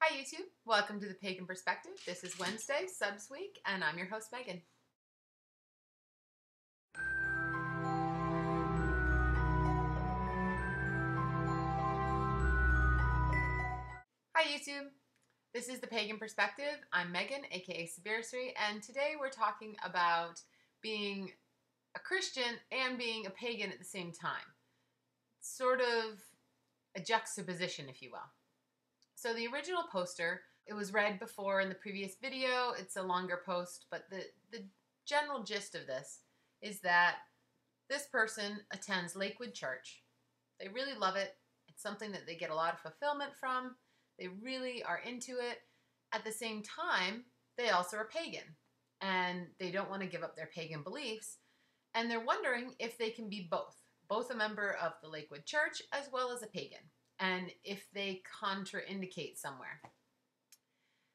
Hi YouTube, welcome to the Pagan Perspective. This is Wednesday, Subs Week, and I'm your host Megan. Hi YouTube, this is the Pagan Perspective. I'm Megan, aka Sabirsri, and today we're talking about being a Christian and being a pagan at the same time. Sort of a juxtaposition, if you will. So the original poster, it was read before in the previous video. It's a longer post, but the general gist of this is that this person attends Lakewood Church. They really love it. It's something that they get a lot of fulfillment from. They really are into it. At the same time, they also are pagan, and they don't want to give up their pagan beliefs, and they're wondering if they can be both a member of the Lakewood Church as well as a pagan, and if they contraindicate somewhere.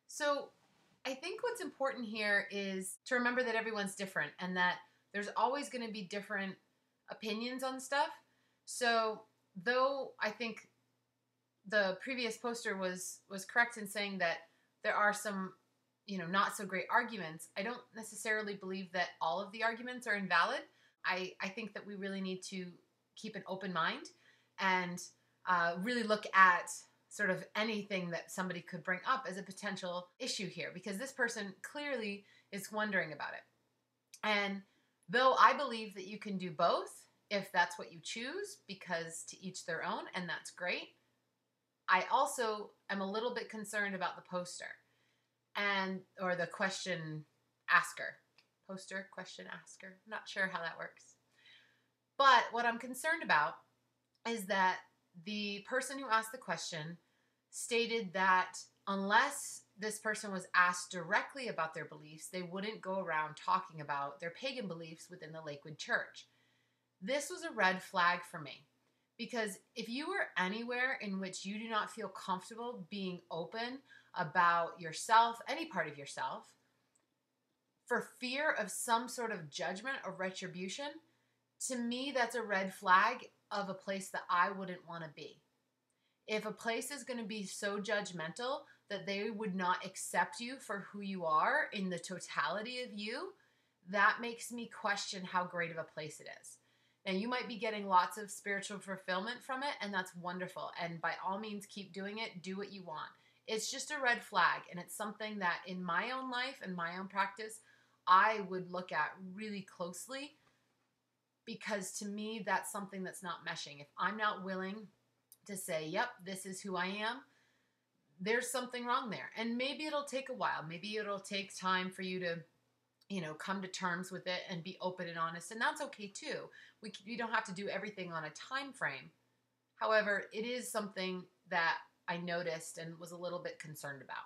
So I think what's important here is to remember that everyone's different and that there's always going to be different opinions on stuff. So though I think the previous poster was correct in saying that there are some, not so great arguments, I don't necessarily believe that all of the arguments are invalid. I think that we really need to keep an open mind and really look at sort of anything that somebody could bring up as a potential issue here, because this person clearly is wondering about it. And though I believe that you can do both if that's what you choose, because to each their own, and that's great, I also am a little bit concerned about the poster or the question asker. Poster, question asker. I'm not sure how that works. But what I'm concerned about is that the person who asked the question stated that unless this person was asked directly about their beliefs, they wouldn't go around talking about their pagan beliefs within the Lakewood Church. This was a red flag for me, because if you are anywhere in which you do not feel comfortable being open about yourself, any part of yourself, for fear of some sort of judgment or retribution, to me that's a red flag of a place that I wouldn't want to be. If a place is going to be so judgmental that they would not accept you for who you are in the totality of you, that makes me question how great of a place it is. Now, you might be getting lots of spiritual fulfillment from it, and that's wonderful. And by all means, keep doing it. Do what you want. It's just a red flag, and it's something that in my own life and my own practice, I would look at really closely, because to me, that's something that's not meshing. If I'm not willing to say, yep, this is who I am, there's something wrong there. And maybe it'll take a while. Maybe it'll take time for you to come to terms with it and be open and honest, and that's okay too. We don't have to do everything on a time frame. However, it is something that I noticed and was a little bit concerned about.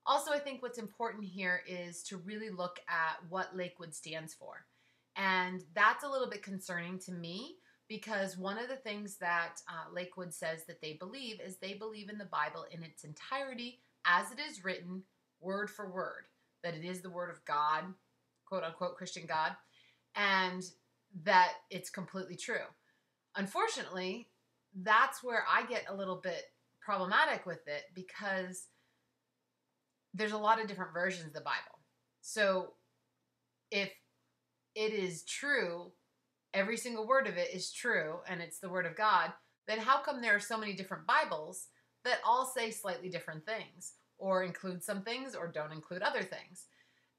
Also, I think what's important here is to really look at what Lakewood stands for. And that's a little bit concerning to me, because one of the things that Lakewood says that they believe is they believe in the Bible in its entirety as it is written, word for word. That it is the word of God, quote unquote Christian God, and that it's completely true. Unfortunately, that's where I get a little bit problematic with it, because there's a lot of different versions of the Bible. So if it is true, every single word of it is true, and it's the word of God, then how come there are so many different Bibles that all say slightly different things, or include some things, or don't include other things?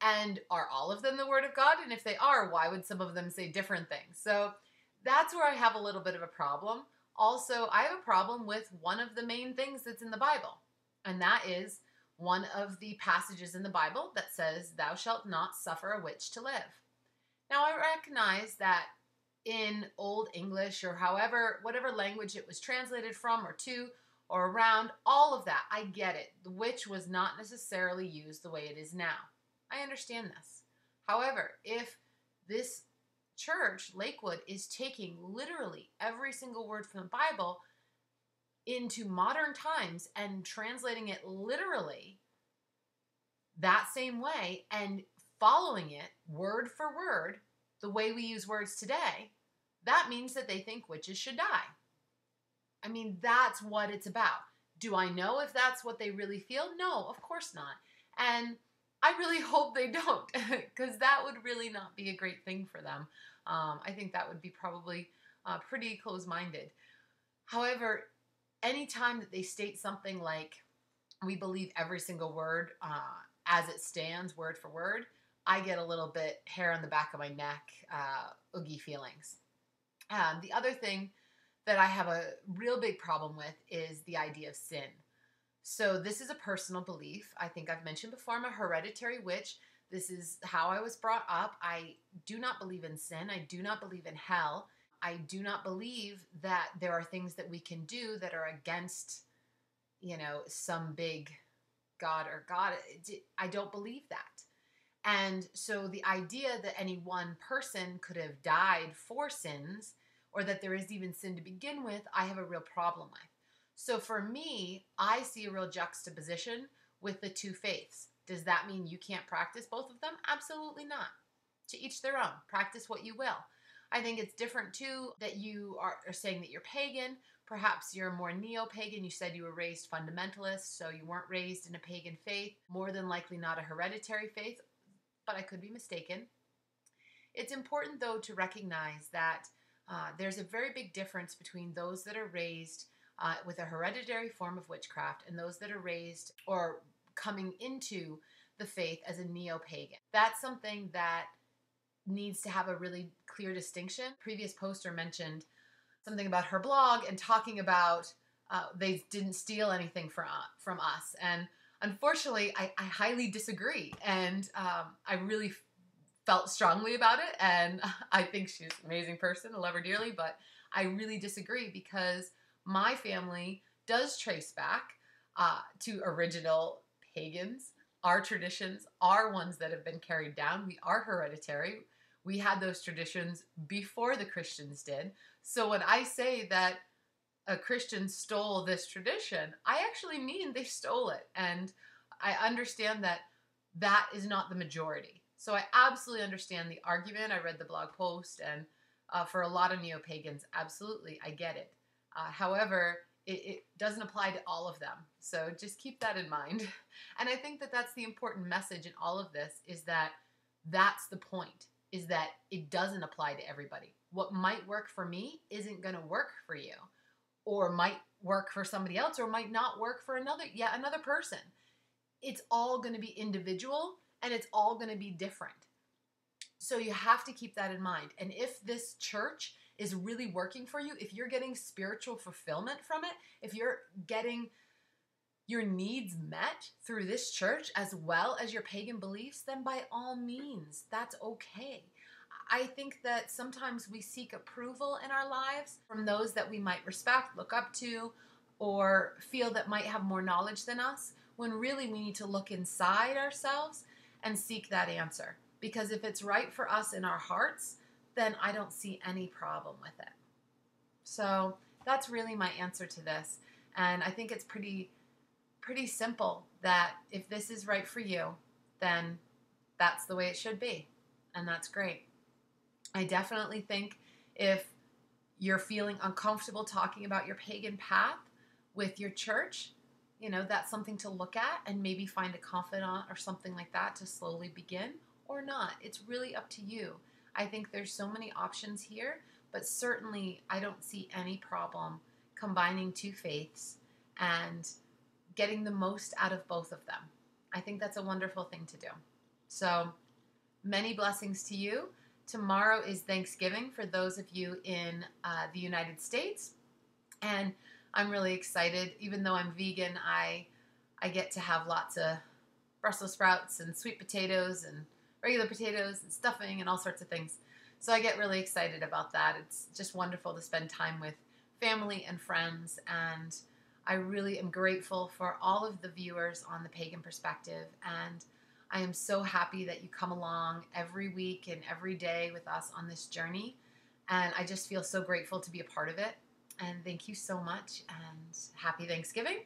And are all of them the word of God? And if they are, why would some of them say different things? So that's where I have a little bit of a problem. Also, I have a problem with one of the main things that's in the Bible, and that is one of the passages in the Bible that says, "Thou shalt not suffer a witch to live." Now, I recognize that in Old English, or whatever language it was translated from or to or around, all of that, I get it. The witch was not necessarily used the way it is now. I understand this. However, if this church, Lakewood, is taking literally every single word from the Bible into modern times and translating it literally that same way and following it word for word the way we use words today, that means that they think witches should die. I mean, that's what it's about. Do I know if that's what they really feel? No, of course not. And I really hope they don't, because that would really not be a great thing for them. I think that would be probably pretty close-minded. However, anytime that they state something like, we believe every single word as it stands, word for word, I get a little bit hair on the back of my neck, oogie feelings. The other thing that I have a real big problem with is the idea of sin. So this is a personal belief. I think I've mentioned before, I'm a hereditary witch. This is how I was brought up. I do not believe in sin. I do not believe in hell. I do not believe that there are things that we can do that are against, some big God or God. I don't believe that. And so the idea that any one person could have died for sins, or that there is even sin to begin with, I have a real problem with. So for me, I see a real juxtaposition with the two faiths. Does that mean you can't practice both of them? Absolutely not. To each their own. Practice what you will. I think it's different too that you are saying that you're pagan. Perhaps you're more neo-pagan. You said you were raised fundamentalist, so you weren't raised in a pagan faith. More than likely not a hereditary faith, but I could be mistaken. It's important though to recognize that there's a very big difference between those that are raised with a hereditary form of witchcraft and those that are raised or coming into the faith as a neo-pagan. That's something that needs to have a really clear distinction. Previous poster mentioned something about her blog and talking about they didn't steal anything from us. And unfortunately, I highly disagree. And I really felt strongly about it. And I think she's an amazing person. I love her dearly. But I really disagree because my family does trace back to original pagans. Our traditions are ones that have been carried down. We are hereditary. We had those traditions before the Christians did. So when I say that a Christian stole this tradition, I actually mean they stole it. And I understand that that is not the majority. So I absolutely understand the argument. I read the blog post, and for a lot of neo-pagans, absolutely, I get it. However, it doesn't apply to all of them. So just keep that in mind. And I think that that's the important message in all of this, is that that's the point, is that it doesn't apply to everybody. What might work for me isn't going to work for you, or might work for somebody else, or might not work for another person. It's all going to be individual, and it's all going to be different. So you have to keep that in mind. And if this church is really working for you, if you're getting spiritual fulfillment from it, if you're getting your needs met through this church as well as your pagan beliefs, then by all means, that's okay. I think that sometimes we seek approval in our lives from those that we might respect, look up to, or feel that might have more knowledge than us, when really we need to look inside ourselves and seek that answer. Because if it's right for us in our hearts, then I don't see any problem with it. So that's really my answer to this. And I think it's pretty simple that if this is right for you, then that's the way it should be. And that's great. I definitely think if you're feeling uncomfortable talking about your pagan path with your church, that's something to look at and maybe find a confidant or something like that to slowly begin, or not. It's really up to you. I think there's so many options here, but certainly I don't see any problem combining two faiths and getting the most out of both of them. I think that's a wonderful thing to do. So many blessings to you. Tomorrow is Thanksgiving for those of you in the United States. And I'm really excited. Even though I'm vegan, I get to have lots of Brussels sprouts and sweet potatoes and regular potatoes and stuffing and all sorts of things. So I get really excited about that. It's just wonderful to spend time with family and friends. And I really am grateful for all of the viewers on the Pagan Perspective. And I am so happy that you come along every week and every day with us on this journey. And I just feel so grateful to be a part of it. And thank you so much, and happy Thanksgiving.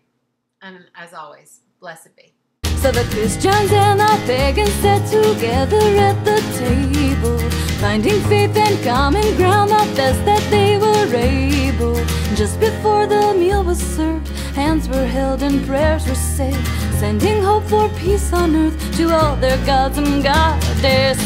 And as always, blessed be. So the Christians and the pagans sat together at the table, finding faith and common ground the best that they were able. Just before the meal was served, hands were held and prayers were said, sending hope for peace on earth to all their gods and goddesses.